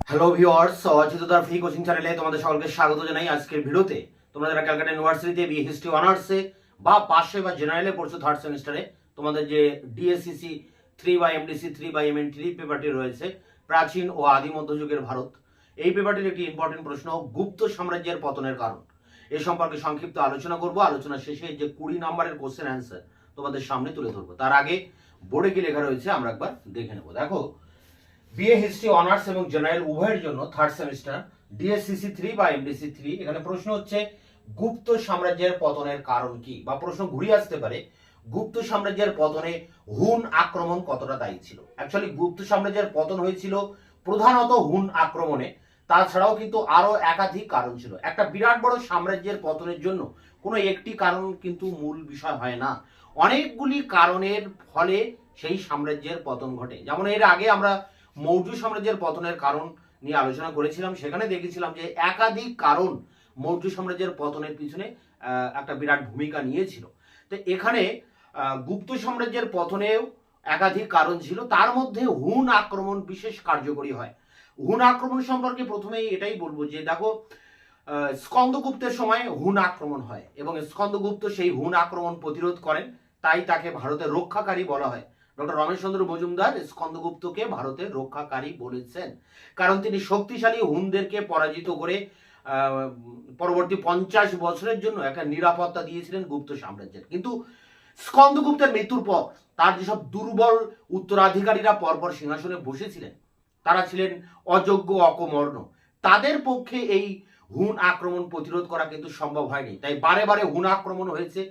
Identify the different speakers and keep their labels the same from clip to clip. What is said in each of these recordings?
Speaker 1: Hello viewers, অচিতদার free coaching চ্যানেলে তোমাদের সকলকে স্বাগত জানাই। আজকের ভিডিওতে তোমরা যারা ক্যালকাটা ইউনিভার্সিটিতে বিএ হিস্ট্রি অনার্সে বা পাশে বা জেনারেলে পড়ছো থার্ড সেমিস্টারে, তোমাদের যে ডিএসসিসি 3 বা এমডিসি 3 বা এমএন3 পেপারটি রয়েছে, প্রাচীন ও আদি মধ্যযুগের ভারত, এই পেপারটির একটি ইম্পর্টেন্ট প্রশ্ন, গুপ্ত সাম্রাজ্যের পতনের কারণ। এ সম্পর্কে সংক্ষিপ্ত আলোচনা করব। আলোচনা শেষে যে 20 নম্বরের কোশ্চেন অ্যান্সার তোমাদের সামনে তুলে ধরবো। তার আগে বোর্ডে কি লেখা রয়েছে আমরা একবার দেখে নেবো। দেখো, বিএ হিস্ট্রি অনার্স এবং জেনারেল উভয়ের জন্য থার্ড সেমিস্টার ডিএসসিসি 3 বা এমডিসি 3, এখানে প্রশ্ন হচ্ছে গুপ্ত সাম্রাজ্যের পতনের কারণ কি, বা প্রশ্ন ঘুরিয়ে আসতে পারে গুপ্ত সাম্রাজ্যের পতনে হুন আক্রমণ কতটা দায়ী ছিল। অ্যাকচুয়ালি গুপ্ত সাম্রাজ্যের পতন হয়েছিল প্রধানত হুন আক্রমণে, তাছাড়াও কিন্তু আরো একাধিক কারণ ছিল। একটা বিরাট বড় সাম্রাজ্যের পতনের জন্য কোনো একটি কারণ কিন্তু মূল বিষয় হয় না, অনেকগুলি কারণের ফলে সেই সাম্রাজ্যের পতন ঘটে। যেমন এর আগে আমরা মৌর্য সাম্রাজ্যের পতনের কারণ নিয়ে আলোচনা করেছিলাম, সেখানে দেখেছিলাম যে একাধিক কারণ মৌর্য সাম্রাজ্যের পতনের পিছনে একটা বিরাট ভূমিকা নিয়েছিল। তো এখানে গুপ্ত সাম্রাজ্যের পতনেও একাধিক কারণ ছিল, তার মধ্যে হুন আক্রমণ বিশেষ কার্যকরী হয়। হুন আক্রমণ সম্পর্কে প্রথমেই এটাই বলবো যে দেখো, স্কন্দগুপ্তের সময় হুন আক্রমণ হয় এবং স্কন্দগুপ্ত সেই হুন আক্রমণ প্রতিরোধ করেন, তাই তাকে ভারতের রক্ষাকারী বলা হয়। ডক্টর রমেশচন্দ্র মজুমদার স্কন্দগুপ্তকে ভারতের রক্ষাকারী বলেছেন, কারণ তিনি শক্তিশালী হুনদেরকে পরাজিত করে পরবর্তী 50 বছরের জন্য একটা নিরাপত্তা দিয়েছিলেন গুপ্ত সাম্রাজ্যের। কিন্তু স্কন্দগুপ্তের মৃত্যুর পর তার যেসব দুর্বল উত্তরাধিকারীরা পরপর সিংহাসনে বসেছিলেন, তারা ছিলেন অযোগ্য, অকমর্ণ, তাদের পক্ষে এই হুন আক্রমণ প্রতিরোধ করা কিন্তু সম্ভব হয়নি। তাই বারে বারে হুন আক্রমণ হয়েছে।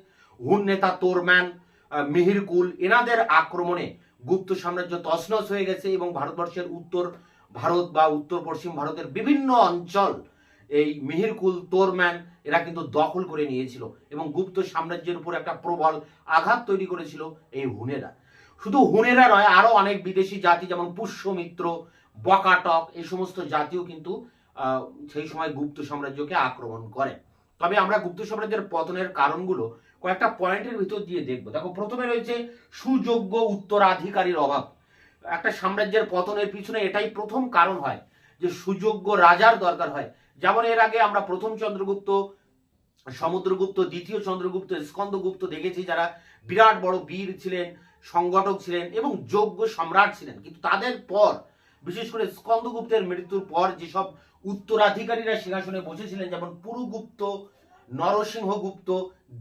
Speaker 1: হুন নেতা তোরম্যান, মিহিরকুল, এনাদের আক্রমণে গুপ্ত সাম্রাজ্য তছনছ হয়ে গেছে এবং ভারতবর্ষের উত্তর ভারত বা উত্তর পশ্চিম ভারতের বিভিন্ন অঞ্চল এই মিহিরকুল, তোরম্যান এরা কিন্তু দখল করে নিয়েছিল এবং গুপ্ত সাম্রাজ্যের উপর একটা প্রবল আঘাত তৈরি করেছিল এই হুনেরা। শুধু হুনেরা নয়, আরো অনেক বিদেশি জাতি যেমন পুষ্যমিত্র, বকাটক, এই সমস্ত জাতিও কিন্তু সেই সময় গুপ্ত সাম্রাজ্যকে আক্রমণ করে। তবে আমরা গুপ্ত সাম্রাজ্যের পতনের কারণগুলো কয়েকটা পয়েন্টের ভিতর দিয়ে দেখবো। দেখো, প্রথমে রয়েছে সুযোগ্য উত্তরাধিকারীর অভাব। একটা সাম্রাজ্যের পতনের পিছনে এটাই প্রথম কারণ হয় যে সুযোগ্য রাজার দরকার হয়। যেমন এর আগে আমরা প্রথম চন্দ্রগুপ্ত, সমুদ্রগুপ্ত, দ্বিতীয় চন্দ্রগুপ্ত, স্কন্দগুপ্ত দেখেছি, যারা বিরাট বড় বীর ছিলেন, সংগঠক ছিলেন এবং যোগ্য সম্রাট ছিলেন। কিন্তু তাদের পর, বিশেষ করে স্কন্দগুপ্তের মৃত্যুর পর যেসব উত্তরাধিকারীরা সিংহাসনে বসেছিলেন, যেমন পুরুগুপ্ত, নরসিংহগুপ্ত,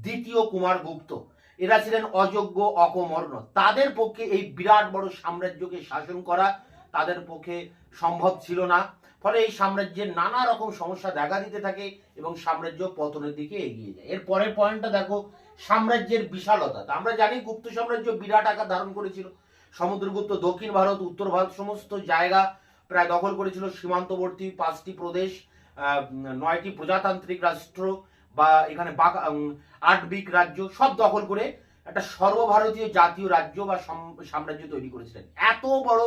Speaker 1: দ্বিতীয় কুমারগুপ্ত, এরা ছিলেন অযোগ্য, অকমর্ণ, তাদের পক্ষে এই বিরাট বড় সাম্রাজ্যকে শাসন করা তাদের পক্ষে সম্ভব ছিল না। ফলে এই সাম্রাজ্যের নানা রকম সমস্যা দেখা দিতে থাকে এবং সাম্রাজ্য পতনের দিকে এগিয়ে যায়। এর পরের পয়েন্টটা দেখো, সাম্রাজ্যের বিশালতা। আমরা জানি গুপ্ত সাম্রাজ্য বিরাট আকার ধারণ করেছিল। সমুদ্রগুপ্ত দক্ষিণ ভারত, উত্তর ভারত সমস্ত জায়গা প্রায় দখল করেছিল। সীমান্তবর্তী 5টি প্রদেশ, 9টি প্রজাতান্ত্রিক রাষ্ট্র বা এখানে 8 রাজ্য সব দখল করে একটা সর্বভারতীয় জাতীয় রাজ্য বা সাম্রাজ্য তৈরি করেছিলেন। এত বড়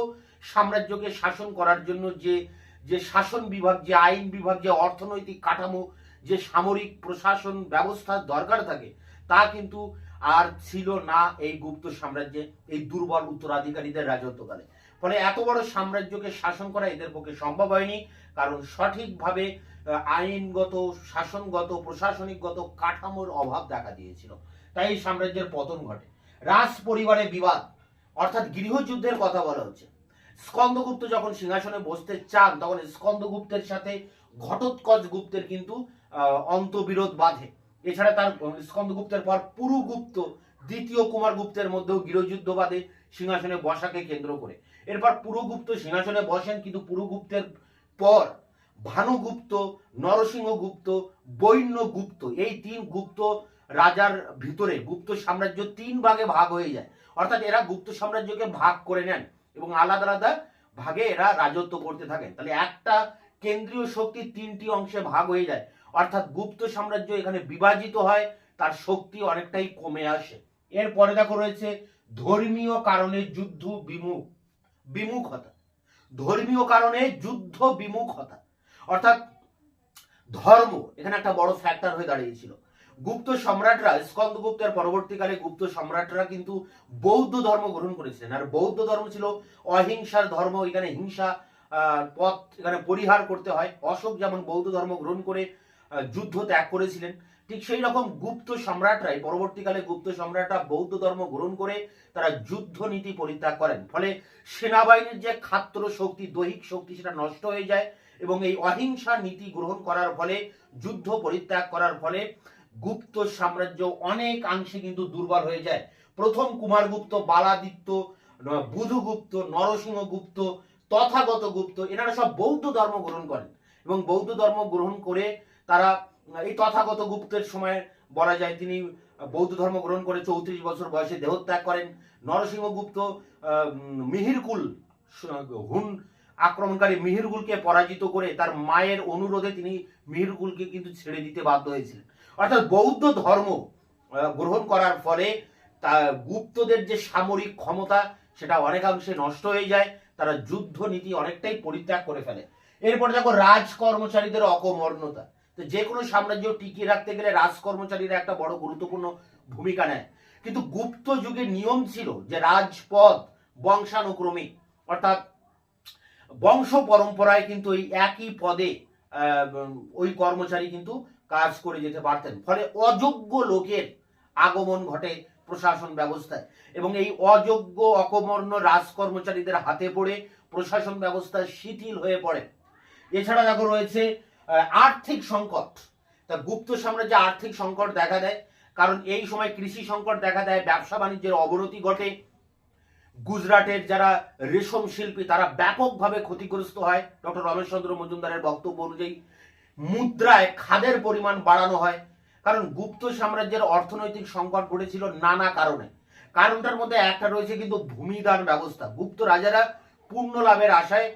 Speaker 1: সাম্রাজ্যকে শাসন করার জন্য যে যে শাসন বিভাগ, যে আইন বিভাগ, যে অর্থনৈতিক কাঠামো, যে সামরিক প্রশাসন ব্যবস্থার দরকার থাকে, তা কিন্তু আর ছিল না এই গুপ্ত সাম্রাজ্যে, এই দুর্বল উত্তরাধিকারীদের রাজত্বকালে। ফলে এত বড় সাম্রাজ্যকে শাসন করা এদের পক্ষে সম্ভব হয়নি, কারণ সঠিকভাবে আইনগত, শাসনগত, প্রশাসনিকগত কাঠামোর অভাব দেখা দিয়েছিল। তাই এই সাম্রাজ্যের পতন ঘটে। রাজ পরিবারে বিবাদ, অর্থাৎ গৃহযুদ্ধের কথা বলা হচ্ছে। স্কন্দগুপ্ত যখন সিংহাসনে বসতে চান, তখন স্কন্দগুপ্তের সাথে ঘটোৎকচ গুপ্তের কিন্তু অন্তবিরোধ বাধে। এছাড়া তার স্কন্দগুপ্তের পর পুরুগুপ্ত, দ্বিতীয় কুমারগুপ্তের মধ্যেও গৃহযুদ্ধ বাধে সিংহাসনে বসাকে কেন্দ্র করে। এরপর পুরুগুপ্ত সিংহাসনে বসেন, কিন্তু পুরুগুপ্তের পর ভানুগুপ্ত, নরসিংহগুপ্ত, বৈন্যগুপ্ত, এই 3 গুপ্ত রাজার ভিতরে গুপ্ত সাম্রাজ্য 3 ভাগে ভাগ হয়ে যায়। অর্থাৎ এরা গুপ্ত সাম্রাজ্যকে ভাগ করে নেন এবং আলাদা আলাদা ভাগে এরা রাজত্ব করতে থাকেন। তাহলে একটা কেন্দ্রীয় শক্তি 3টি অংশে ভাগ হয়ে যায়, অর্থাৎ গুপ্ত সাম্রাজ্য এখানে বিভাজিত হয়, তার শক্তি অনেকটাই কমে আসে। এরপরে দেখো রয়েছে ধর্মীয় কারণে যুদ্ধ বিমুখতা। ধর্মীয় কারণে যুদ্ধ বিমুখতা, অর্থাৎ ধর্ম এখানে একটা বড় ফ্যাক্টর হয়ে দাঁড়িয়েছিল। গুপ্ত সম্রাটরা, স্কন্দগুপ্তের পরবর্তীকালে গুপ্ত সম্রাটরা কিন্তু বৌদ্ধ ধর্ম গ্রহণ করেছিলেন, আর বৌদ্ধ ধর্ম ছিল অহিংসার ধর্ম। এখানে হিংসা পথ এখানে পরিহার করতে হয়। অশোক যেমন বৌদ্ধ ধর্ম গ্রহণ করে যুদ্ধ ত্যাগ করেছিলেন, ঠিক সেই রকম গুপ্ত সম্রাটরাই পরবর্তীকালে গুপ্ত সম্রাটরা বৌদ্ধ ধর্ম গ্রহণ করে তারা যুদ্ধ নীতি পরিত্যাগ করেন। ফলে সেনাবাহিনীর যে খাত্র শক্তি, দৈহিক শক্তি, সেটা নষ্ট হয়ে যায় এবং এই অহিংসা নীতি গ্রহণ করার ফলে, যুদ্ধ পরিত্যাগ করার ফলে গুপ্ত সাম্রাজ্য অনেকাংশে কিন্তু দুর্বল হয়ে যায়। প্রথম কুমারগুপ্ত, বালাদিত্য, বুধগুপ্ত, নরসিংহগুপ্ত, তথাগত গুপ্ত, এনারা সব বৌদ্ধ ধর্ম গ্রহণ করেন এবং বৌদ্ধ ধর্ম গ্রহণ করে তারা এই তথাগত গুপ্তের সময় বলা যায় তিনি বৌদ্ধ ধর্ম গ্রহণ করে 34 বছর বয়সে দেহত্যাগ করেন। নরসিংহগুপ্ত মিহিরকুল, হুন আক্রমণকারী মিহিরকুলকে পরাজিত করে তার মায়ের অনুরোধে তিনি মিহিরকুলকে কিন্তু ছেড়ে দিতে বাধ্য হয়েছিলেন। অর্থাৎ বৌদ্ধ ধর্ম গ্রহণ করার ফলে তা গুপ্তদের যে সামরিক ক্ষমতা সেটা অনেকাংশে নষ্ট হয়ে যায়, তারা যুদ্ধ নীতি অনেকটাই পরিত্যাগ করে ফেলে। এরপর দেখো রাজ কর্মচারীদের অকর্মণ্যতা। তো যে কোনো সাম্রাজ্য টিকিয়ে রাখতে গেলে রাজ কর্মচারীরা একটা বড় গুরুত্বপূর্ণ ভূমিকা নেয়। কিন্তু গুপ্ত যুগে নিয়ম ছিল যে রাজপদ বংশানুক্রমিক, অর্থাৎ বংশ পরম্পরায় কিন্তু এই একই পদে ওই কর্মচারী কিন্তু কাজ করে যেতে পারতেন। ফলে অযোগ্য লোকের আগমন ঘটে প্রশাসন ব্যবস্থায় এবং এই অযোগ্য অকর্মণ্য রাজকর্মচারীদের হাতে পড়ে প্রশাসন ব্যবস্থা শিথিল হয়ে পড়ে। এছাড়া দেখো রয়েছে আর্থিক সংকট। তা গুপ্ত সাম্রাজ্যে আর্থিক সংকট দেখা দেয়, কারণ এই সময় কৃষি সংকট দেখা দেয়, ব্যবসা বাণিজ্যের অবনতি ঘটে। গুজরাটের যারা রেশম শিল্পী তারা ব্যাপকভাবে ক্ষতিগ্রস্ত হয়। ডক্টর রমেশচন্দ্র মজুমদারের বক্তব্য অনুযায়ী মুদ্রায় খাদের পরিমাণ বাড়ানো হয়, কারণ গুপ্ত সাম্রাজ্যের অর্থনৈতিক সংকট ঘটেছিল নানা কারণে। কারণটার মধ্যে একটা রয়েছে কিন্তু ভূমিদান ব্যবস্থা। গুপ্ত রাজারা পূর্ণ লাভের আশায়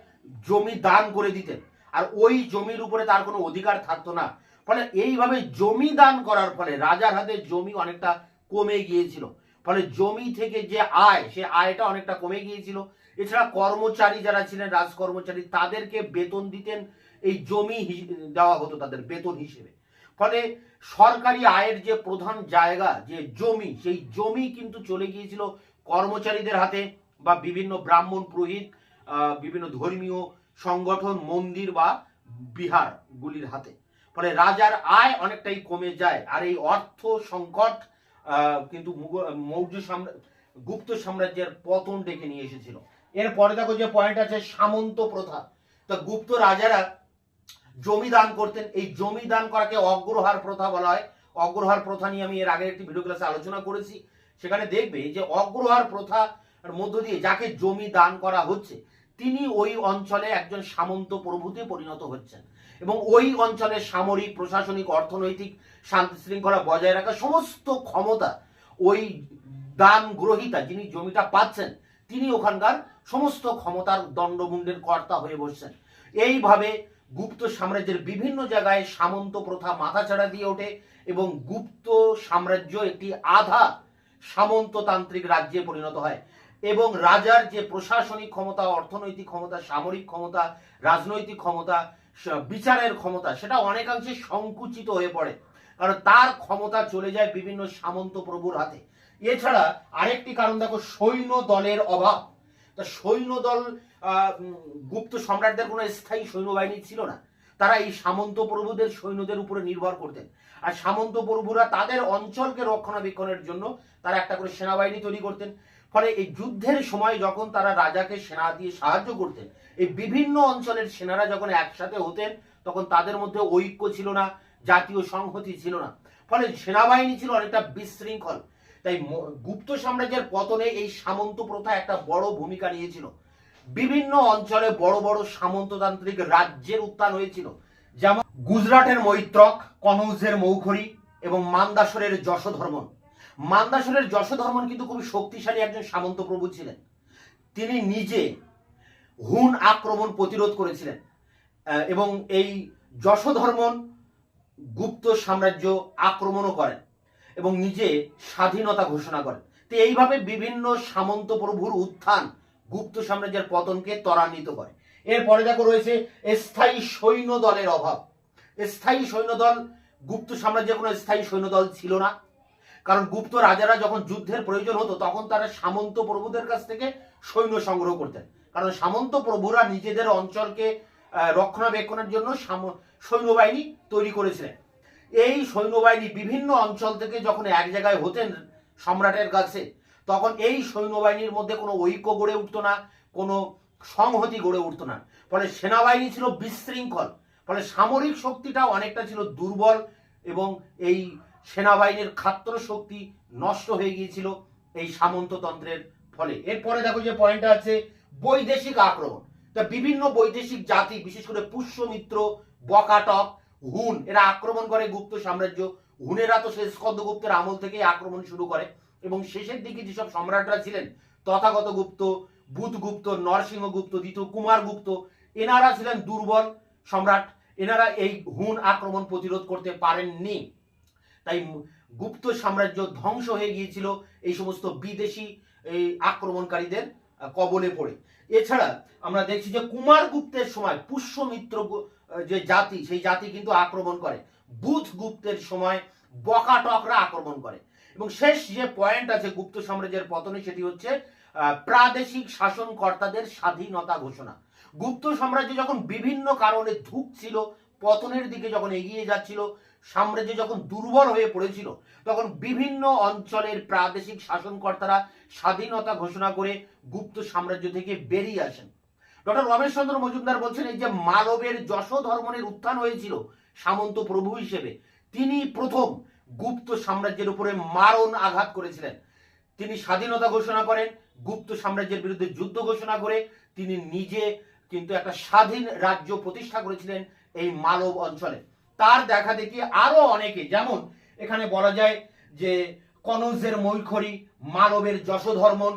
Speaker 1: জমি দান করে দিতেন, আর ওই জমির উপরে তার কোনো অধিকার থাকতো না। ফলে এইভাবে জমি দান করার ফলে রাজার হাতে জমি অনেকটা কমে গিয়েছিল, ফলে জমি থেকে যে আয়, সে আয়টা অনেকটা কমে গিয়েছিল। এছাড়া কর্মচারী যারা ছিলেন রাজকর্মচারী, তাদেরকে বেতন দিতেন, এই জমি দেওয়া হতো তাদের বেতন হিসেবে। ফলে সরকারি আয়ের যে প্রধান জায়গা যে জমি, সেই জমি কিন্তু চলে গিয়েছিল কর্মচারীদের হাতে বা বিভিন্ন ব্রাহ্মণ পুরোহিত, বিভিন্ন ধর্মীয় সংগঠন, মন্দির বা বিহারগুলির হাতে। ফলে রাজার আয় অনেকটাই কমে যায়, আর এই অর্থ সংকট কিন্তু গুপ্ত সাম্রাজ্যের পতন ডেকে নিয়ে এসেছিল। এরপরে দেখো যে পয়েন্ট আছে সামন্ত প্রথা। তো গুপ্ত রাজারা জমি দান করতেন, এই জমি দান করাকে অগ্রহার প্রথা বলা হয়। অগ্রহার প্রথা নিয়ে আমি এর আগে একটি ভিডিও ক্লাসে আলোচনা করেছি, সেখানে দেখবে যে অগ্রহার প্রথার মধ্য দিয়ে যাকে জমি দান করা হচ্ছে তিনি ওই অঞ্চলে একজন সামন্ত প্রভুতে পরিণত হচ্ছেন এবং ওই অঞ্চলের সামরিক, প্রশাসনিক, অর্থনৈতিক শান্তি শৃঙ্খলা বজায় রাখা সমস্ত ক্ষমতা ওই দান গ্রহীতা যিনি জমিটা পাচ্ছেন তিনি ওখানকার সমস্ত ক্ষমতার দণ্ডমুণ্ডের কর্তা হয়ে বসছেন। এইভাবে গুপ্ত সাম্রাজ্যের বিভিন্ন জায়গায় সামন্ত প্রথা মাথাচাড়া দিয়ে ওঠে এবং গুপ্ত সাম্রাজ্য একটি আধা সামন্ততান্ত্রিক রাজ্যে পরিণত হয় এবং রাজার যে প্রশাসনিক ক্ষমতা, অর্থনৈতিক ক্ষমতা, সামরিক ক্ষমতা, রাজনৈতিক ক্ষমতা, বিচারের ক্ষমতা সেটা অনেকাংশে সংকুচিত হয়ে পড়ে, কারণ তার ক্ষমতা চলে যায় বিভিন্ন সামন্ত প্রভুর হাতে। এছাড়া আরেকটি কারণ দেখো সৈন্য দলের অভাব। তা সৈন্য দল, গুপ্ত সম্রাটদের কোনো স্থায়ী সৈন্যবাহিনী ছিল না, তারা এই সামন্ত প্রভুদের সৈন্যদের উপরে নির্ভর করতেন। আর সামন্ত প্রভুরা তাদের অঞ্চলকে রক্ষণাবেক্ষণের জন্য তারা একটা করে সেনাবাহিনী তৈরি করতেন। ফলে এই যুদ্ধের সময় যখন তারা রাজাকে সেনা দিয়ে সাহায্য করতেন, এই বিভিন্ন অঞ্চলের সেনারা যখন একসাথে হতেন তখন তাদের মধ্যে ঐক্য ছিল না, জাতীয় সংহতি ছিল না, ফলে সেনাবাহিনী ছিল অনেকটা বিশৃঙ্খল। তাই গুপ্ত সাম্রাজ্যের পতনে এই সামন্ত প্রথা একটা বড় ভূমিকা নিয়েছিল। বিভিন্ন অঞ্চলে বড় বড় সামন্ততান্ত্রিক রাজ্যের উত্থান হয়েছিল, যেমন গুজরাটের মৈত্রক, কনৌজের মৌখরী এবং মান্দাসরের যশোধর্মন। মান্দাসরের যশোধর্মন কিন্তু খুবই শক্তিশালী একজন সামন্ত প্রভু ছিলেন। তিনি নিজে হুন আক্রমণ প্রতিরোধ করেছিলেন এবং এই যশোধর্মন গুপ্ত সাম্রাজ্য আক্রমণও করেন এবং নিজে স্বাধীনতা ঘোষণা করেন। তো এইভাবে বিভিন্ন সামন্ত প্রভুর উত্থান গুপ্ত সাম্রাজ্যের পতনকে ত্বরান্বিত করে। এরপরে দেখো রয়েছে স্থায়ী সৈন্য দলের অভাব। স্থায়ী সৈন্যদল, গুপ্ত সাম্রাজ্যের কোনো স্থায়ী সৈন্যদল ছিল না, কারণ গুপ্ত রাজারা যখন যুদ্ধের প্রয়োজন হতো তখন তারা সামন্ত প্রভুদের কাছ থেকে সৈন্য সংগ্রহ করতেন, কারণ সামন্ত প্রভুরা নিজেদের অঞ্চলকে রক্ষণাবেক্ষণের জন্য সৈন্যবাহিনী তৈরি করেছিলেন। এই সৈন্যবাহিনী বিভিন্ন অঞ্চল থেকে যখন এক জায়গায় হতেন সম্রাটের কাছে, তখন এই সৈন্যবাহিনীর মধ্যে কোনো ঐক্য গড়ে উঠতো না, কোনো সংহতি গড়ে উঠতো না। ফলে সেনাবাহিনী ছিল বিশৃঙ্খল, ফলে সামরিক শক্তিটাও অনেকটা ছিল দুর্বল এবং এই সেনাবাহিনীর খাদ্য শক্তি নষ্ট হয়ে গিয়েছিল এই সামন্ততন্ত্রের ফলে। এরপরে দেখো যে পয়েন্টটা আছে বৈদেশিক আক্রমণ। তা বিভিন্ন বৈদেশিক জাতি, বিশেষ করে পুষ্যমিত্র, বকাটক, হুন, এরা আক্রমণ করে গুপ্ত সাম্রাজ্য। হুনেরা তো সেই স্কন্দগুপ্তের আমল থেকে আক্রমণ শুরু করে এবং শেষের দিকে যেসব সম্রাটরা ছিলেন, তথাগত গুপ্ত, বুধগুপ্ত, নরসিংহগুপ্ত, দ্বিতীয় কুমারগুপ্ত, এনারা ছিলেন দুর্বল সম্রাট। এনারা এই হুন আক্রমণ প্রতিরোধ করতে পারেননি, তাই গুপ্ত সাম্রাজ্য ধ্বংস হয়ে গিয়েছিল এই সমস্ত বিদেশি এই আক্রমণকারীদের কবলে পড়ে। এছাড়া আমরা দেখছি যে কুমারগুপ্তের সময় পুষ্যমিত্র যে জাতি, সেই জাতি কিন্তু আক্রমণ করে। বুধগুপ্তের সময় বকাটকরা আক্রমণ করে। এবং শেষ যে পয়েন্ট আছে গুপ্ত সাম্রাজ্যের পতনে, সেটি হচ্ছে প্রাদেশিক শাসনকর্তাদের স্বাধীনতা ঘোষণা। গুপ্ত সাম্রাজ্য যখন বিভিন্ন কারণে ধুঁকছিল, পতনের দিকে যখন এগিয়ে যাচ্ছিল, সাম্রাজ্য যখন দুর্বল হয়ে পড়েছিল, তখন বিভিন্ন অঞ্চলের প্রাদেশিক শাসনকর্তারা স্বাধীনতা ঘোষণা করে গুপ্ত সাম্রাজ্য থেকে বেরিয়ে আসেন। ডক্টর রমেশচন্দ্র মজুমদার বলছেন এই যে মালবের যশোধর্মনের উত্থান হয়েছিল সামন্ত প্রভু হিসেবে, তিনি প্রথম গুপ্ত সাম্রাজ্যের উপরে মারণ আঘাত করেছিলেন। তিনি স্বাধীনতা ঘোষণা করেন, গুপ্ত সাম্রাজ্যের বিরুদ্ধে যুদ্ধ ঘোষণা করে তিনি নিজে কিন্তু একটা স্বাধীন রাজ্য প্রতিষ্ঠা করেছিলেন এই মালব অঞ্চলে। তার দেখা দেখি আরো অনেকে, যেমন এখানে বলা যায় যে কনৌজের মৈখরি, মালবের যশোধর্মন,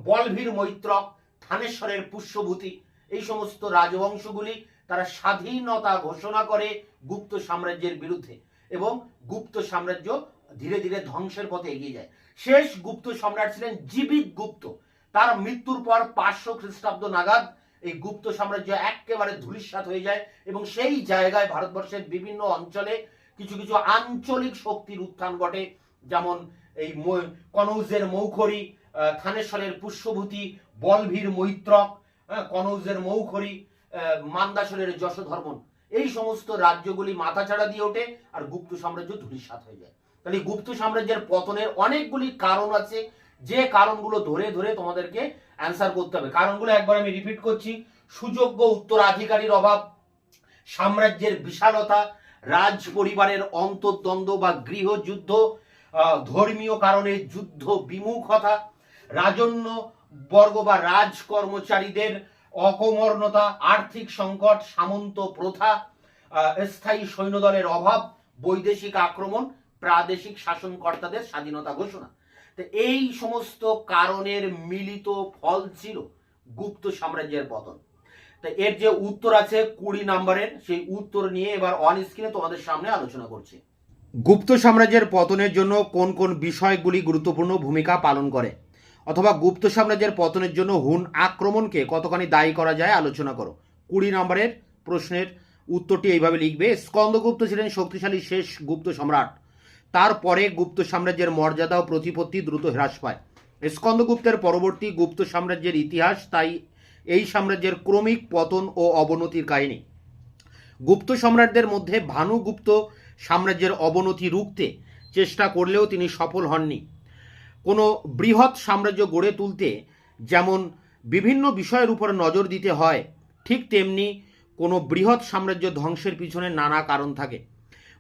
Speaker 1: বলভীর মৈত্রক, থানেশ্বরের পুষ্যভূতি, এই সমস্ত রাজবংশগুলি তারা স্বাধীনতা ঘোষণা করে গুপ্ত সাম্রাজ্যের বিরুদ্ধে এবং গুপ্ত সাম্রাজ্য ধীরে ধীরে ধ্বংসের পথে এগিয়ে যায়। শেষ গুপ্ত সম্রাট ছিলেন জীবিত গুপ্ত। তার মৃত্যুর পর 500 খ্রিস্টাব্দ নাগাদ এই গুপ্ত সাম্রাজ্য একেবারে ধূলিসাৎ হয়ে যায় এবং সেই জায়গায় ভারতবর্ষের বিভিন্ন অঞ্চলে কিছু কিছু আঞ্চলিক শক্তির উত্থান ঘটে, যেমন এই কনৌজের মৌখরি, থানেশ্বরের পুষ্যভূতি, বলভীর মৈত্রক, কনৌজের মৌখরি, মান্দাসরের যশোধর্মন, এই সমস্ত রাজ্যগুলি মাথাচাড়া দিয়ে ওঠে আর গুপ্ত সাম্রাজ্য ধূলিসাৎ হয়ে যায়। তাহলে গুপ্ত সাম্রাজ্যের পতনের অনেকগুলি কারণ আছে, যে কারণগুলো ধরে ধরে তোমাদেরকে অ্যান্সার করতে হবে। কারণগুলো একবার আমি রিপিট করছি: সুযোগ্য উত্তরাধিকারীর অভাব, সাম্রাজ্যের বিশালতা, রাজ পরিবারের অন্তর্দ্বন্দ্ব বা গৃহযুদ্ধ, ধর্মীয় কারণে যুদ্ধ বিমুখতা, রাজন্য বর্গ বা রাজ কর্মচারীদের অকমর্ণতা, আর্থিক সংকট, সামন্ত প্রথা, স্থায়ী সৈন্যদলের অভাব, বৈদেশিক আক্রমণ, প্রাদেশিক শাসনকর্তাদের স্বাধীনতা ঘোষণা। তো এই সমস্ত কারণের মিলিত ফল ছিল গুপ্ত সাম্রাজ্যের পতন। তো এর যে উত্তর আছে 20 নম্বরের, সেই উত্তর নিয়ে এবার অন স্ক্রিনে তোমাদের সামনে আলোচনা করছি। গুপ্ত সাম্রাজ্যের পতনের জন্য কোন কোন বিষয়গুলি গুরুত্বপূর্ণ ভূমিকা পালন করে, অথবা গুপ্ত সাম্রাজ্যের পতনের জন্য হুন আক্রমণকে কতখানি দায়ী করা যায় আলোচনা করো। 20 নম্বরের প্রশ্নের উত্তরটি এইভাবে লিখবে: স্কন্দগুপ্ত ছিলেন শক্তিশালী শেষ গুপ্ত সম্রাট। তারপরে গুপ্ত সাম্রাজ্যের মর্যাদা ও প্রতিপত্তি দ্রুত হ্রাস পায়। স্কন্দগুপ্তের পরবর্তী গুপ্ত সাম্রাজ্যের ইতিহাস তাই এই সাম্রাজ্যের ক্রমিক পতন ও অবনতির কাহিনী। গুপ্ত সম্রাটদের মধ্যে ভানুগুপ্ত সাম্রাজ্যের অবনতি রুখতে চেষ্টা করলেও তিনি সফল হননি। কোনো বৃহৎ সাম্রাজ্য গড়ে তুলতে যেমন বিভিন্ন বিষয়ের উপর নজর দিতে হয়, ঠিক তেমনি কোনো বৃহৎ সাম্রাজ্য ধ্বংসের পিছনে নানা কারণ থাকে।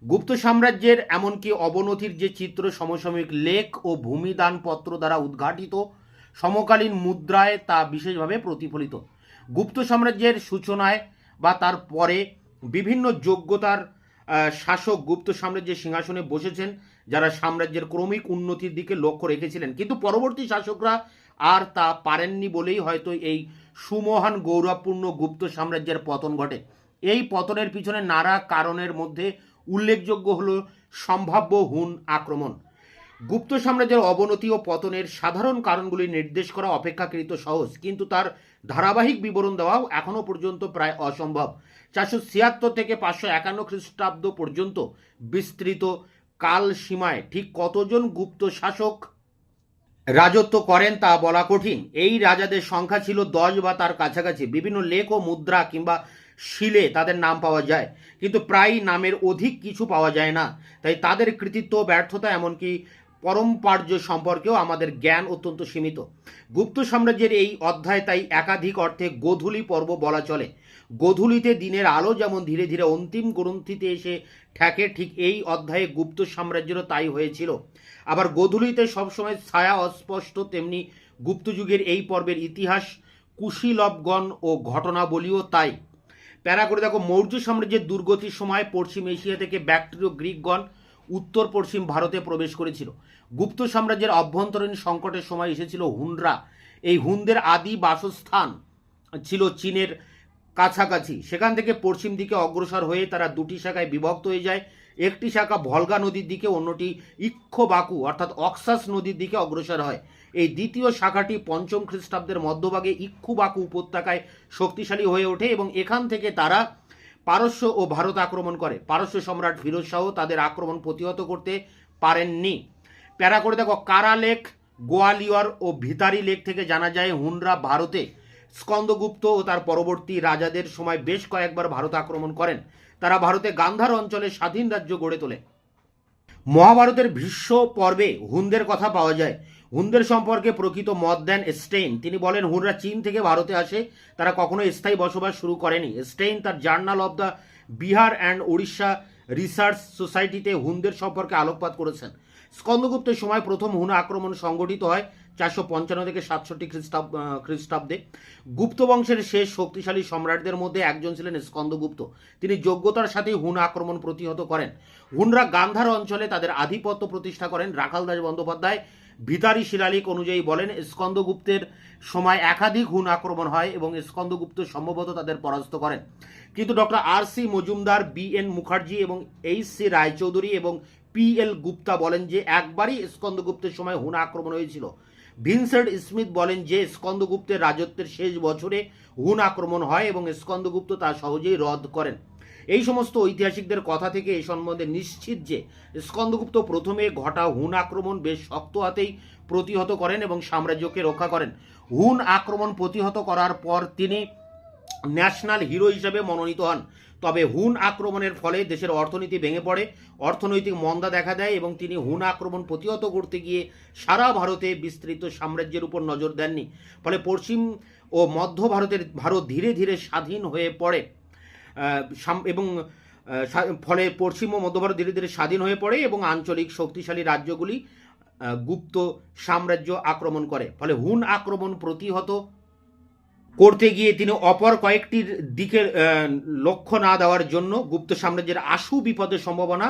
Speaker 1: গুপ্ত সাম্রাজ্যের এমনকি অবনতির যে চিত্র সমসাময়িক লেখ ও ভূমিদানপত্র দ্বারা উদ্ঘাটিত সমকালীন মুদ্রায় তা বিশেষভাবে প্রতিফলিত। গুপ্ত সাম্রাজ্যের সূচনায় বা তার পরে বিভিন্ন যোগ্যতার শাসক গুপ্ত সাম্রাজ্যের সিংহাসনে বসেছেন, যারা সাম্রাজ্যের ক্রমিক উন্নতির দিকে লক্ষ্য রেখেছিলেন, কিন্তু পরবর্তী শাসকরা আর তা পারেননি বলেই হয়তো এই সুমহান গৌরবপূর্ণ গুপ্ত সাম্রাজ্যের পতন ঘটে। এই পতনের পিছনে নানা কারণের মধ্যে উল্লেখযোগ্য হল সম্ভাব্য হুন আক্রমণ। গুপ্ত সাম্রাজ্যের অবনতি ও পতনের সাধারণ কারণগুলি নির্দেশ করা অপেক্ষাকৃত সহজ, কিন্তু তার ধারাবাহিক বিবরণ দেওয়াও এখনও পর্যন্ত প্রায় অসম্ভব। 476 থেকে 551 খ্রিস্টাব্দ পর্যন্ত বিস্তৃত কাল সীমায় ঠিক কতজন গুপ্ত শাসক রাজত্ব করেন তা বলা কঠিন। এই রাজাদের সংখ্যা ছিল 10 বা তার কাছাকাছি। বিভিন্ন লেখ ও মুদ্রা কিংবা শিলে তাদের নাম পাওয়া যায়, কিন্তু প্রায় নামের অধিক কিছু পাওয়া যায় না। তাই তাদের কৃতিত্ব, ব্যর্থতা, এমনকি পরম্পার্য সম্পর্কেও আমাদের জ্ঞান অত্যন্ত সীমিত। গুপ্ত সাম্রাজ্যের এই অধ্যায় তাই একাধিক অর্থে গোধূলি পর্ব বলা চলে। গোধূলিতে দিনের আলো যেমন ধীরে ধীরে অন্তিম গ্রন্থিতে এসে ঠেকে, ঠিক এই অধ্যায়ে গুপ্ত সাম্রাজ্যেরও তাই হয়েছিল। আবার গোধূলিতে সবসময় ছায়া অস্পষ্ট, তেমনি গুপ্তযুগের এই পর্বের ইতিহাস, কুশীলবগণ ও ঘটনাবলীও তাই। প্যারা করে দেখো, মৌর্য সাম্রাজ্যের দুর্গতির সময় পশ্চিম এশিয়া থেকে ব্যাকট্রীয় গ্রিকগণ উত্তর পশ্চিম ভারতে প্রবেশ করেছিল। গুপ্ত সাম্রাজ্যের অভ্যন্তরীণ সংকটের সময় এসেছিল হুনরা। এই হুনদের আদি বাসস্থান ছিল চীনের কাছাকাছি। সেখান থেকে পশ্চিম দিকে অগ্রসর হয়ে তারা দুটি শাখায় বিভক্ত হয়ে যায়। একটি শাখা ভলগা নদীর দিকে, অন্যটি ইক্ষবাকু অর্থাৎ অক্সাস নদীর দিকে অগ্রসর হয়। এই দ্বিতীয় শাখাটি 5ম খ্রিস্টাব্দের মধ্যভাগে ইক্ষুবাকু উপত্যকায় শক্তিশালী হয়ে ওঠে এবং এখান থেকে তারা পারস্য ও ভারত আক্রমণ করে। পারস্য সম্রাট ফিরোজ শাহ তাদের আক্রমণ প্রতিহত করতে পারেননি। প্যারা করে দেখো, কারা লেক, গোয়ালিয়র ও ভিতারি লেক থেকে জানা যায় হুনরা ভারতে স্কন্দগুপ্ত ও তার পরবর্তী রাজাদের সময় বেশ কয়েকবার ভারত আক্রমণ করেন। তারা ভারতে গান্ধার অঞ্চলে স্বাধীন রাজ্য গড়ে তোলে। মহাভারতের ভীষ্ম পর্বে হুনদের কথা পাওয়া যায়। হুনদের সম্পর্কে প্রকৃত মত দেন স্টেইন। তিনি বলেন, হুনরা চীন থেকে ভারতে আসে, তারা কখনো স্থায়ী বসবাস শুরু করেনি। স্টেইন তার journal of the Bihar and Orissa research সোসাইটিতে হুনদের সম্পর্কে আলোকপাত করেছেন। স্কন্দগুপ্তের সময় প্রথম হুন আক্রমণ সংগঠিত হয় 455 থেকে 67 খ্রিস্টাব্দে। গুপ্ত বংশের শেষ শক্তিশালী সম্রাটদের মধ্যে একজন ছিলেন স্কন্দগুপ্ত। তিনি যোগ্যতার সাথে হুন আক্রমণ প্রতিহত করেন। হুনরা গান্ধার অঞ্চলে তাদের আধিপত্য প্রতিষ্ঠা করেন। রাখাল দাস বন্দ্যোপাধ্যায় ভিতারি শিলালিক অনুযায়ী বলেন, স্কন্দগুপ্তের সময় একাধিক হুন আক্রমণ হয় এবং স্কন্দগুপ্ত সম্ভবত তাদের পরাস্ত করেন। কিন্তু doctor R C. Majumdar, BN. Mukherjee এবং এইচ.সি. রায়চৌধুরী এবং পি.এল. গুপ্তা বলেন যে একবারই স্কন্দগুপ্তের সময় হুন আক্রমণ হয়েছিল। ভিনসেন্ট স্মিথ বলেন যে স্কন্দগুপ্তের রাজত্বের শেষ বছরে হুন আক্রমণ হয় এবং স্কন্দগুপ্ত তা সহজেই রদ করেন। এই সমস্ত ঐতিহাসিকদের কথা থেকে এই সম্বন্ধে নিশ্চিত যে স্কন্দগুপ্ত প্রথমে ঘটা হুন আক্রমণ বেশ শক্ত হাতেই প্রতিহত করেন এবং সাম্রাজ্যকে রক্ষা করেন। হুন আক্রমণ প্রতিহত করার পর তিনি ন্যাশনাল হিরো হিসেবে মনোনীত হন। তবে হুন আক্রমণের ফলে দেশের অর্থনীতি ভেঙে পড়ে, অর্থনৈতিক মন্দা দেখা দেয় এবং তিনি হুন আক্রমণ প্রতিহত করতে গিয়ে সারা ভারতে বিস্তৃত সাম্রাজ্যের উপর নজর দেননি। ফলে পশ্চিম ও মধ্য ভারত ধীরে ধীরে স্বাধীন হয়ে পড়ে এবং ফলে পশ্চিম ও মধ্য ভারত ধীরে ধীরে স্বাধীন হয়ে পড়ে এবং আঞ্চলিক শক্তিশালী রাজ্যগুলি গুপ্ত সাম্রাজ্য আক্রমণ করে। ফলে হুন আক্রমণ প্রতিহত করতে গিয়ে তিনি অপর কয়েকটির দিকে লক্ষ্য না দেওয়ার জন্য গুপ্ত সাম্রাজ্যের আশু বিপদের সম্ভাবনা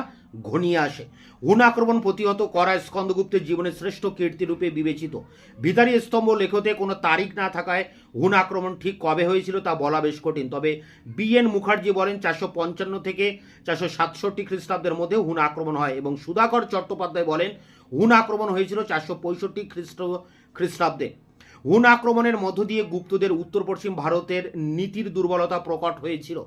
Speaker 1: ঘনিয়ে আসে। হুন আক্রমণ প্রতিহত করা স্কন্দগুপ্তের জীবনের শ্রেষ্ঠ কীর্তিরূপে বিবেচিত। ভিতারি স্তম্ভ লেখতে কোনো তারিখ না থাকায় হুন আক্রমণ ঠিক কবে হয়েছিল তা বলা বেশ কঠিন। তবে বি.এন. মুখার্জি বলেন 455 থেকে 467 খ্রিস্টাব্দের মধ্যে হুন আক্রমণ হয় এবং সুধাকর চট্টোপাধ্যায় বলেন হুন আক্রমণ হয়েছিল 465 খ্রিস্টাব্দে। হুন আক্রমণের মধ্য দিয়ে গুপ্তদের উত্তর পশ্চিম ভারতের নীতির দুর্বলতা প্রকট হয়েছিল।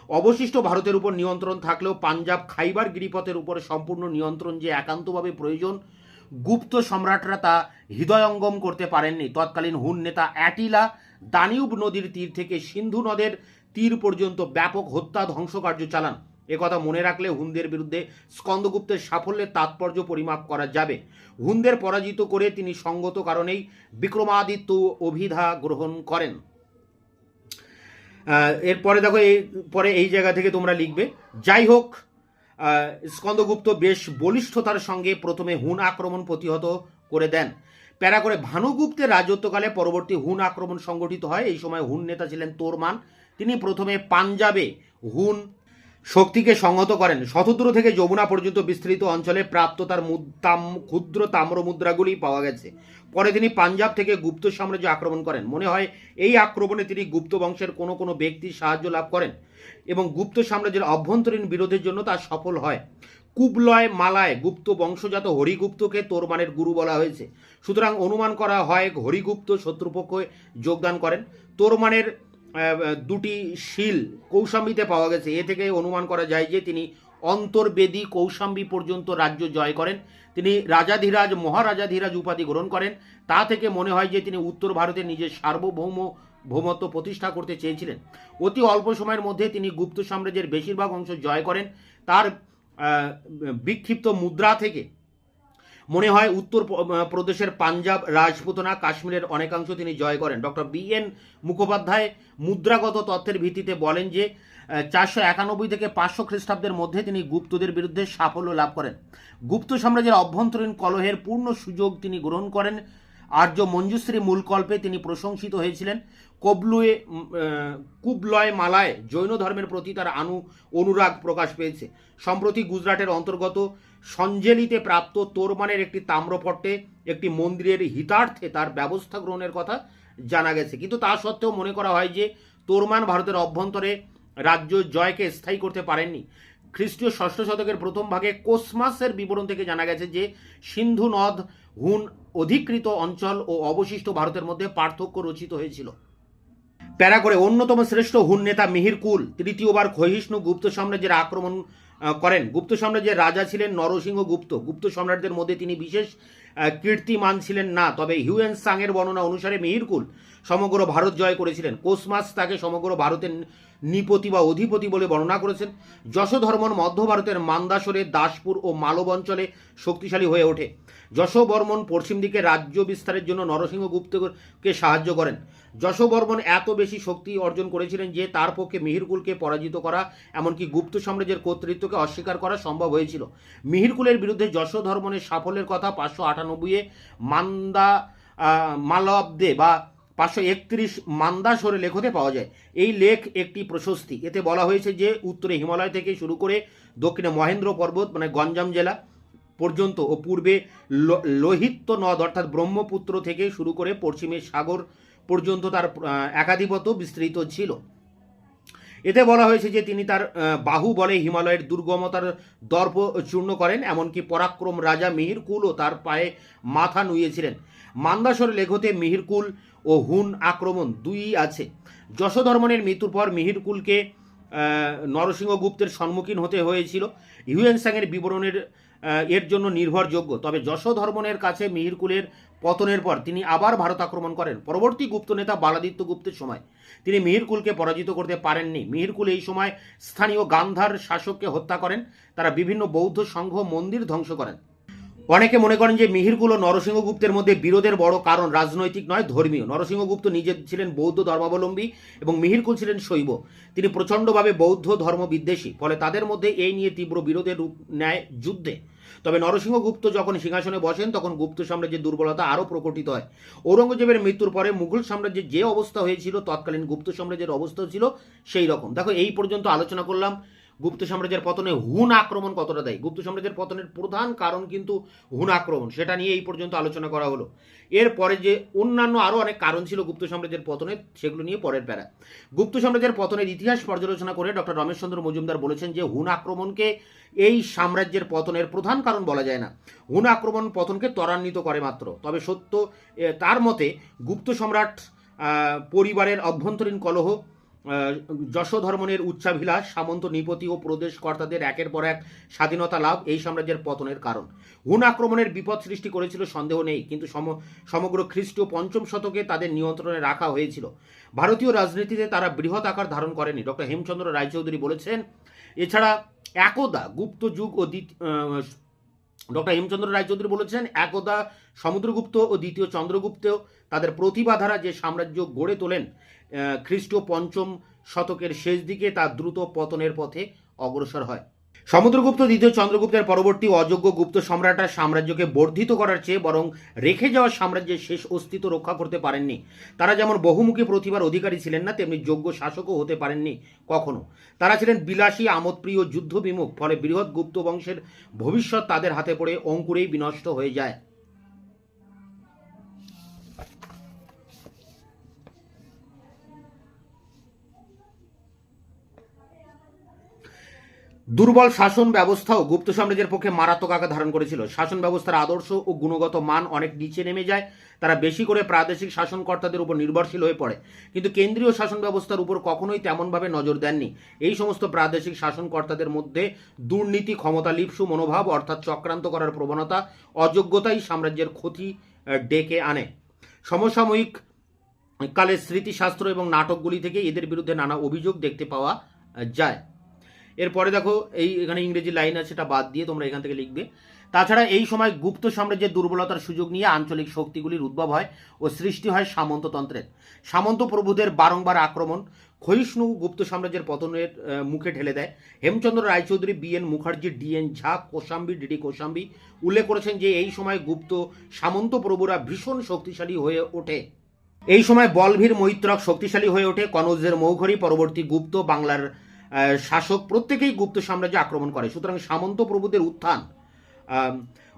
Speaker 1: অবশিষ্ট ভারতের উপর নিয়ন্ত্রণ থাকলেও পাঞ্জাব খাইবার গিরিপথের উপর সম্পূর্ণ নিয়ন্ত্রণ যে একান্তভাবে প্রয়োজন, গুপ্ত সম্রাটরা তা হৃদয়ঙ্গম করতে পারেননি। তৎকালীন হুন নেতা অ্যাটিলা দানিউব নদীর তীর থেকে সিন্ধু নদের তীর পর্যন্ত ব্যাপক হত্যা ধ্বংসকার্য চালান। একথা মনে রাখলে হুনদের বিরুদ্ধে স্কন্দগুপ্তের সাফল্যের তাৎপর্য পরিমাপ করা যাবে। হুনদের পরাজিত করে তিনি সঙ্গত কারণেই বিক্রমাদিত্য অভিধা গ্রহণ করেন। এরপরে দেখো, পরে এই জায়গা থেকে তোমরা লিখবে। যাই হোক, স্কন্দগুপ্ত বেশ বলিষ্ঠতার সঙ্গে প্রথমে হুন আক্রমণ প্রতিহত করে দেন। প্যারা করে, ভানুগুপ্তের রাজত্বকালে পরবর্তী হুন আক্রমণ সংগঠিত হয়। এই সময় হুন নেতা ছিলেন তোরমান। তিনি প্রথমে পাঞ্জাবে হুন শক্তিকে সংহত করেন। শতদ্রু থেকে যমুনা পর্যন্ত বিস্তৃত অঞ্চলে প্রাপ্ত তার ক্ষুদ্র তাম্র মুদ্রাগুলি পাওয়া গেছে। পরে তিনি পাঞ্জাব থেকে গুপ্ত সাম্রাজ্য আক্রমণ করেন। মনে হয় এই আক্রমণে তিনি গুপ্ত বংশের কোনো কোনো ব্যক্তির সাহায্য লাভ করেন এবং গুপ্ত সাম্রাজ্যের অভ্যন্তরীণ বিরোধের জন্য তা সফল হয়। কুবলয় মালায় গুপ্ত বংশজাত হরিগুপ্তকে তোরমানের গুরু বলা হয়েছে। সুতরাং অনুমান করা হয় হরিগুপ্ত শত্রুপক্ষে যোগদান করেন। তোরমানের দুটি শিল কৌশাম্বীতে পাওয়া গেছে। এ থেকে অনুমান করা যায় যে তিনি অন্তর্বেদী কৌশাম্বী পর্যন্ত রাজ্য জয় করেন। তিনি রাজাধিরাজ মহারাজাধিরাজ উপাধি গ্রহণ করেন। তা থেকে মনে হয় যে তিনি উত্তর ভারতে নিজের সার্বভৌমত্ব প্রতিষ্ঠা করতে চেয়েছিলেন। অতি অল্প সময়ের মধ্যে তিনি গুপ্ত সাম্রাজ্যের বেশিরভাগ অংশ জয় করেন। তার বিক্ষিপ্ত মুদ্রা থেকে মনে হয় উত্তর প্রদেশের পাঞ্জাব, রাজপুতানা, কাশ্মীরের অনেকাংশ তিনি জয় করেন। ডক্টর BN মুখোপাধ্যায় মুদ্রাগত তথ্যের ভিত্তিতে বলেন যে 491 থেকে 500 খ্রিস্টাব্দের মধ্যে তিনি গুপ্তদের বিরুদ্ধে সাফল্য লাভ করেন। গুপ্ত সাম্রাজ্যের অভ্যন্তরীণ কলহের পূর্ণ সুযোগ তিনি গ্রহণ করেন। আর্য মঞ্জুশ্রী মূলকল্পে তিনি প্রশংসিত হয়েছিলেন। কুবলয় মালায় জৈন ধর্মের প্রতি তার অনুরাগ প্রকাশ পেয়েছে। সম্প্রতি গুজরাটের অন্তর্গত সঞ্জেলিতে প্রাপ্ত তোরমানের একটি তাম্রপট্টে একটি মন্দিরের হিতার্থে তার ব্যবস্থা গ্রহণের কথা জানা গেছে, কিন্তু তা সত্ত্বেও মনে করা হয় যে তোরমান ভারতের অভ্যন্তরে রাজ্য জয়কে স্থায়ী করতে পারেননি। খ্রিস্টীয় ষষ্ঠ শতকের প্রথম ভাগে কোসমাসের বিবরণ থেকে জানা গেছে যে সিন্ধু নদ, হুন অধিকৃত অঞ্চল ও অবশিষ্ট ভারতের মধ্যে পার্থক্য রচিত হয়েছিল। প্যারা করে অন্যতম শ্রেষ্ঠ হুন নেতা মিহির কুল তৃতীয়বার ক্ষয়িষ্ণু গুপ্ত সাম্রাজ্যের আক্রমণ করেন। গুপ্ত সাম্রাজ্যের রাজা ছিলেন নরসিংহ গুপ্ত। গুপ্ত সম্রাটদের মধ্যে তিনি বিশেষ কীর্তিমান ছিলেন না, তবে হিউয়েন সাংয়ের বর্ণনা অনুসারে মিহির কুল সমগ্র ভারত জয় করেছিলেন। কোসমাস তাকে সমগ্র ভারতের নিপতি বা অধিপতি বলে বর্ণনা করেছেন। যশোধর্মন মধ্য ভারতের মান্দাসরে, দাসপুর ও মালব অঞ্চলে শক্তিশালী হয়ে ওঠে। যশোবর্মন পশ্চিম দিকে রাজ্য বিস্তারের জন্য নরসিংহ গুপ্তকে সাহায্য করেন। যশোবর্মন এত বেশি শক্তি অর্জন করেছিলেন যে তার পক্ষে মিহিরকুলকে পরাজিত করা, এমনকি গুপ্ত সাম্রাজ্যের কর্তৃত্বকে অস্বীকার করা সম্ভব হয়েছিল। মিহিরকুলের বিরুদ্ধে যশোধর্মনের সাফল্যের কথা 598-এ মালব্দে বা 531 মান্দাসরে লেখতে পাওয়া যায়। এই লেখ একটি প্রশস্তি। এতে বলা হয়েছে যে উত্তরে হিমালয় থেকে শুরু করে দক্ষিণে মহেন্দ্র পর্বত মানে গঞ্জাম জেলা পর্যন্ত ও পূর্বে লোহিত্য নদ অর্থাৎ ব্রহ্মপুত্র থেকে শুরু করে পশ্চিমে সাগর পর্যন্ত তার একাধিপত্য বিস্তৃত ছিল। এতে বলা হয়েছে যে তিনি তার বাহু বলে হিমালয়ের দুর্গমতার দর্প চূর্ণ করেন, এমনকি পরাক্রম রাজা মিহিরকুলও তার পায়ে মাথা নুইয়েছিলেন। মান্দাসর লেখতে মিহিরকুল ও হুন আক্রমণ দুই আছে। যশোধর্মনের মৃত্যুর পর মিহিরকুলকে নরসিংহগুপ্তের সম্মুখীন হতে হয়েছিল। হিউয়েনসাংয়ের বিবরণের এর জন্য নির্ভরযোগ্য, তবে যশোধর্মনের কাছে মিহিরকুলের পতনের পর তিনি আবার ভারত আক্রমণ করেন। পরবর্তী গুপ্ত নেতা বালাদিত্য গুপ্তের সময় তিনি মিহিরকুলকে পরাজিত করতে পারেননি। মিহিরকুল এই সময় স্থানীয় গান্ধার শাসককে হত্যা করেন। তারা বিভিন্ন বৌদ্ধ সংঘ মন্দির ধ্বংস করেন। অনেকে মনে করেন যে মিহিরকুল ও নরসিংহগুপ্তের মধ্যে বিরোধের বড় কারণ রাজনৈতিক নয়, ধর্মীয়। নরসিংহগুপ্ত নিজে ছিলেন বৌদ্ধ ধর্মাবলম্বী এবং মিহিরকুল ছিলেন শৈব। তিনি প্রচণ্ডভাবে বৌদ্ধ ধর্ম বিদ্বেষী, ফলে তাদের মধ্যে এই নিয়ে তীব্র বিরোধের রূপ নেয় যুদ্ধে। তবে নরসিংহগুপ্ত যখন সিংহাসনে বসেন তখন গুপ্ত সাম্রাজ্যের দুর্বলতা আরও প্রকটিত হয়। ঔরঙ্গজেবের মৃত্যুর পরে মুঘল সাম্রাজ্যের যে অবস্থা হয়েছিল তৎকালীন গুপ্ত সাম্রাজ্যের অবস্থা ছিল সেই রকম। দেখো, এই পর্যন্ত আলোচনা করলাম গুপ্ত সাম্রাজ্যের পতনে হুন আক্রমণ কতটা দেয়। গুপ্ত সাম্রাজ্যের পতনের প্রধান কারণ কিন্তু হুন আক্রমণ, সেটা নিয়ে এই পর্যন্ত আলোচনা করা হলো। এরপরে যে অন্যান্য আরও অনেক কারণ ছিল গুপ্ত সাম্রাজ্যের পতনের, সেগুলো নিয়ে পরের প্যারা। গুপ্ত সাম্রাজ্যের পতনের ইতিহাস পর্যালোচনা করে ডক্টর রমেশচন্দ্র মজুমদার বলেছেন যে হুন আক্রমণকে এই সাম্রাজ্যের পতনের প্রধান কারণ বলা যায় না। হুন আক্রমণ পতনকে ত্বরান্বিত করে মাত্র। তবে সত্য তার মতে গুপ্ত সম্রাট পরিবারের অভ্যন্তরীণ কলহ, যশোধর্মনের উচ্চাভিলাষ, সামন্ত নৃপতি ও প্রদেশ কর্তাদের একের পর এক স্বাধীনতা লাভ এই সাম্রাজ্যের পতনের কারণ। হুন আক্রমণের বিপদ সৃষ্টি করেছিল সন্দেহ নেই, কিন্তু সমগ্র খ্রিস্টীয় 5ম শতকে তাদের নিয়ন্ত্রণে রাখা হয়েছিল। ভারতীয় রাজনীতিতে তারা বৃহৎ আকার ধারণ করেনি। ডক্টর হেমচন্দ্র রায়চৌধুরী বলেছেন, এছাড়া একদা গুপ্ত যুগ ও ডক্টর হেমচন্দ্র রায়চৌধুরী বলেছেন একদা সমুদ্রগুপ্ত ও দ্বিতীয় চন্দ্রগুপ্ত তাদের প্রতিভা দ্বারা যে সাম্রাজ্য গড়ে তোলেন খ্রিস্টীয় 5ম শতকের শেষ দিকে তা দ্রুত পতনের পথে অগ্রসর হয়। সমুদ্রগুপ্ত দ্বিতীয় চন্দ্রগুপ্তের পরবর্তী অযোগ্য গুপ্ত সম্রাটরা সাম্রাজ্যকে বর্ধিত করার চেয়ে বরং রেখে যাওয়া সাম্রাজ্যের শেষ অস্তিত্ব রক্ষা করতে পারেননি। তারা যেমন বহুমুখী প্রতিভার অধিকারী ছিলেন না, তেমনি যোগ্য শাসকও হতে পারেননি কখনো। তারা ছিলেন বিলাসী, আমোদপ্রিয়, যুদ্ধবিমুখ, ফলে বৃহৎ গুপ্ত বংশের ভবিষ্যৎ তাদের হাতে পড়ে অঙ্কুরেই বিনষ্ট হয়ে যায়। দুর্বল শাসন ব্যবস্থাও গুপ্ত সাম্রাজ্যের পক্ষে মারাত্মক আকার ধারণ করেছিল। শাসন ব্যবস্থার আদর্শ ও গুণগত মান অনেক নিচে নেমে যায়। তারা বেশি করে প্রাদেশিক শাসনকর্তাদের উপর নির্ভরশীল হয়ে পড়ে, কিন্তু কেন্দ্রীয় শাসন ব্যবস্থার উপর কখনোই তেমনভাবে নজর দেননি। এই সমস্ত প্রাদেশিক শাসনকর্তাদের মধ্যে দুর্নীতি, ক্ষমতা লিপ্সু মনোভাব অর্থাৎ চক্রান্ত করার প্রবণতা, অযোগ্যতাই সাম্রাজ্যের ক্ষতি ডেকে আনে। সমসাময়িক কালের স্মৃতিশাস্ত্র এবং নাটকগুলি থেকে এদের বিরুদ্ধে নানা অভিযোগ দেখতে পাওয়া যায়। এরপরে দেখো এখানে ইংরেজি লাইন আছে, সেটা বাদ দিয়ে তোমরা এখান থেকে লিখবে। তাছাড়া এই সময় গুপ্ত সাম্রাজ্যের দুর্বলতার সুযোগ নিয়ে আঞ্চলিক শক্তিগুলির উদ্ভব হয় ও সৃষ্টি হয় সামন্ততন্ত্রের। সামন্ত প্রভুদের বারংবার আক্রমণ ক্ষয়িষ্ণু গুপ্ত সাম্রাজ্যের পতনের মুখে ঠেলে দেয়। হেমচন্দ্র রায়চৌধুরী, বি.এন. মুখার্জি, ডি.এন. ঝা, কোশাম্বী, ডি.ডি. কোশাম্বী উল্লেখ করেছেন যে এই সময় গুপ্ত সামন্ত প্রভুরা ভীষণ শক্তিশালী হয়ে ওঠে। এই সময় বলভীর মৈত্রক শক্তিশালী হয়ে ওঠে। কনৌজের মৌঘরী, পরবর্তী গুপ্ত বাংলার শাসক প্রত্যেকেই গুপ্ত সাম্রাজ্য আক্রমণ করে। সুতরাং সামন্ত প্রভুদের উত্থান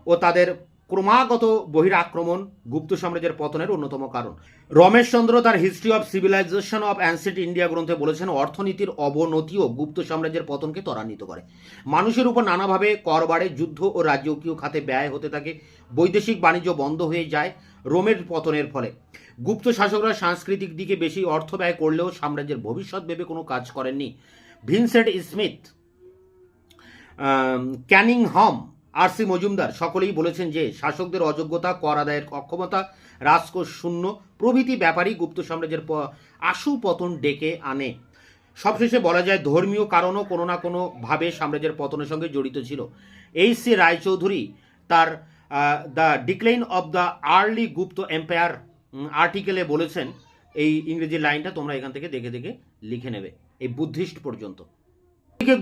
Speaker 1: ও তাদের ক্রমাগত বহির আক্রমণ গুপ্ত সাম্রাজ্যের পতনের অন্যতম কারণ। রমেশচন্দ্র তার history of civilisation of ancient India গ্রন্থে বলেছেন, অর্থনীতির অবনতিও গুপ্ত সাম্রাজ্যের পতনকে ত্বরান্বিত করে। মানুষের উপর নানাভাবে কর বাড়ে, যুদ্ধ ও রাজকীয় খাতে ব্যয় হতে থাকে, বৈদেশিক বাণিজ্য বন্ধ হয়ে যায় রোমের পতনের ফলে। গুপ্ত শাসকরা সাংস্কৃতিক দিকে বেশি অর্থ ব্যয় করলেও সাম্রাজ্যের ভবিষ্যৎ ভেবে কোনো কাজ করেননি। Vincent Smith, Cunningham, R C. Majumdar সকলেই বলেছেন যে শাসকদের অযোগ্যতা, কর আদায়ের অক্ষমতা, রাজকোষ শূন্য প্রভৃতি ব্যাপারই গুপ্ত সাম্রাজ্যের আশু পতন ডেকে আনে। সবশেষে বলা যায় ধর্মীয় কারণও কোনো না কোনো ভাবে সাম্রাজ্যের পতনের সঙ্গে জড়িত ছিল। এইচ.সি. রায়চৌধুরী তার the decline of the early Gupta empire আর্টিকেলে বলেছেন, এই ইংরেজি লাইনটা তোমরা এখান থেকে দেখে দেখে লিখে নেবে এই বুদ্ধিস্ট পর্যন্ত।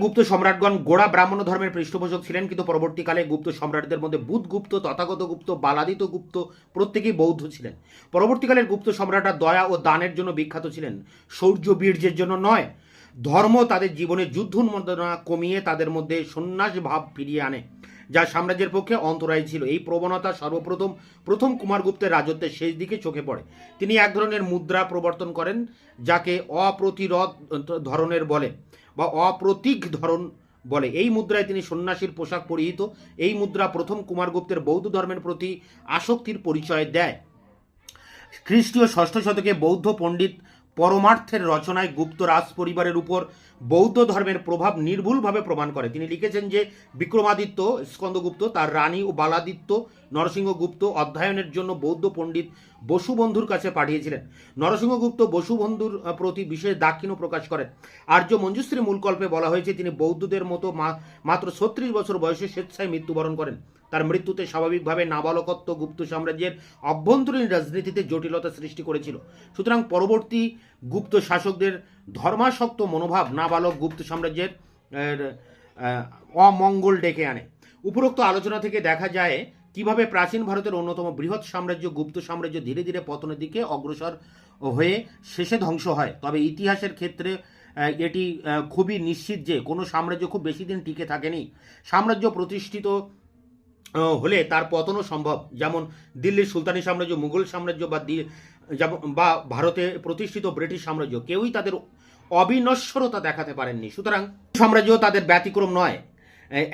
Speaker 1: গুপ্ত সম্রাটগণ গোড়া ব্রাহ্মণ ধর্মের পৃষ্ঠপোষক ছিলেন, কিন্তু পরবর্তীকালে গুপ্ত সম্রাটদের মধ্যে বুধগুপ্ত, তথাগত গুপ্ত, বালাদিত গুপ্ত প্রত্যেকেই বৌদ্ধ ছিলেন। পরবর্তীকালের গুপ্ত সম্রাটরা দয়া ও দানের জন্য বিখ্যাত ছিলেন, শৌর্য বীর্যের জন্য নয়। ধর্ম তাদের জীবনে যুদ্ধ উন্মাদনা কমিয়ে তাদের মধ্যে সন্ন্যাস ভাব ফিরিয়ে আনে, যা সাম্রাজ্যের পক্ষে অন্তরায় ছিল। এই প্রবণতা প্রথম কুমারগুপ্তের রাজত্বের শেষ দিকে চোখে পড়ে। তিনি এক ধরনের মুদ্রা প্রবর্তন করেন যাকে অপ্রতিরোধ ধরনের বলে বা অপ্রতীক ধরন বলে। এই মুদ্রায় তিনি সন্ন্যাসীর পোশাক পরিহিত। এই মুদ্রা প্রথম কুমারগুপ্তের বৌদ্ধ ধর্মের প্রতি আসক্তির পরিচয় দেয়। খ্রিস্টীয় ষষ্ঠ শতকে বৌদ্ধ পণ্ডিত পরমার্থের রচনায় গুপ্ত রাজ পরিবারের উপর বৌদ্ধ ধর্মের প্রভাব নির্ভুলভাবে প্রমাণ করে। তিনি লিখেছেন যে বিক্রমাদিত্য স্কন্দগুপ্ত তার রানী ও বালাদিত্য নরসিংহগুপ্ত অধ্যয়নের জন্য বৌদ্ধ পণ্ডিত বসুবন্ধুর কাছে পাঠিয়েছিলেন। নরসিংহগুপ্ত বসুবন্ধুর প্রতি বিশেষ দাক্ষিণ্য প্রকাশ করেন। আর্য মঞ্জুশ্রী মূলকল্পে বলা হয়েছে তিনি বৌদ্ধদের মতো মাত্র 36 বছর বয়সে স্বেচ্ছায় মৃত্যুবরণ করেন। তার মৃত্যুতে স্বাভাবিকভাবে নাবালকত্ব গুপ্ত সাম্রাজ্যের অভ্যন্তরীণ রাজনীতিতে জটিলতা সৃষ্টি করেছিল। সুতরাং পরবর্তী গুপ্ত শাসকদের ধর্মাসক্ত মনোভাব নাবালক গুপ্ত সাম্রাজ্যের অমঙ্গল ডেকে আনে। উপরোক্ত আলোচনা থেকে দেখা যায় কিভাবে প্রাচীন ভারতের অন্যতম বৃহৎ সাম্রাজ্য গুপ্ত সাম্রাজ্য ধীরে ধীরে পতনের দিকে অগ্রসর হয়ে শেষে ধ্বংস হয়। তবে ইতিহাসের ক্ষেত্রে এটি খুবই নিশ্চিত যে কোনো সাম্রাজ্য খুব বেশি দিন টিকে থাকেনি। সাম্রাজ্য প্রতিষ্ঠিত হলে তার পতনও সম্ভব, যেমন দিল্লির সুলতানি সাম্রাজ্য, মুঘল সাম্রাজ্য বা ভারতে প্রতিষ্ঠিত ব্রিটিশ সাম্রাজ্য কেউই তাদের অবিনশ্বরতা দেখাতে পারেননি। সুতরাং সাম্রাজ্য তাদের ব্যতিক্রম নয়।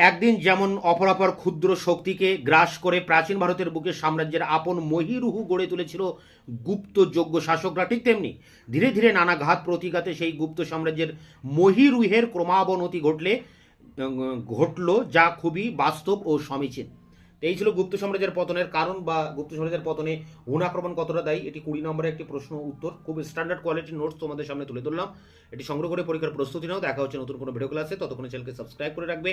Speaker 1: একদিন যেমন অপরাপর ক্ষুদ্র শক্তিকে গ্রাস করে প্রাচীন ভারতের বুকে সাম্রাজ্যের আপন মহিরুহু গড়ে তুলেছিল গুপ্ত যোগ্য শাসকরা, ঠিক তেমনি ধীরে ধীরে নানা ঘাত প্রতিঘাতে সেই গুপ্ত সাম্রাজ্যের মহিরুহের ক্রমাবনতি ঘটল, যা খুবই বাস্তব ও সমীচীন। এই ছিল গুপ্ত সাম্রাজ্যের পতনের কারণ বা গুপ্ত সাম্রাজ্যের পতনে হুন আক্রমণ কতটা দায়ী। এটি 20 নম্বরের একটি প্রশ্ন উত্তর, খুব স্ট্যান্ডার্ড কোয়ালিটির নোটস তোমাদের সামনে তুলে ধরলাম। এটি সংগ্রহ করে পরীক্ষার প্রস্তুতি নাও। দেখা হচ্ছে নতুন কোনো ভিডিও ক্লাসে। ততক্ষণে চ্যানেলকে সাবস্ক্রাইব করে রাখবে,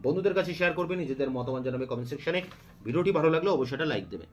Speaker 1: বন্ধুদের কাছে শেয়ার করবে, নিজেদের মতামত জানাবে কমেন্ট সেকশনে। ভিডিওটি ভালো লাগলে অবশ্যই একটা লাইক দেবে।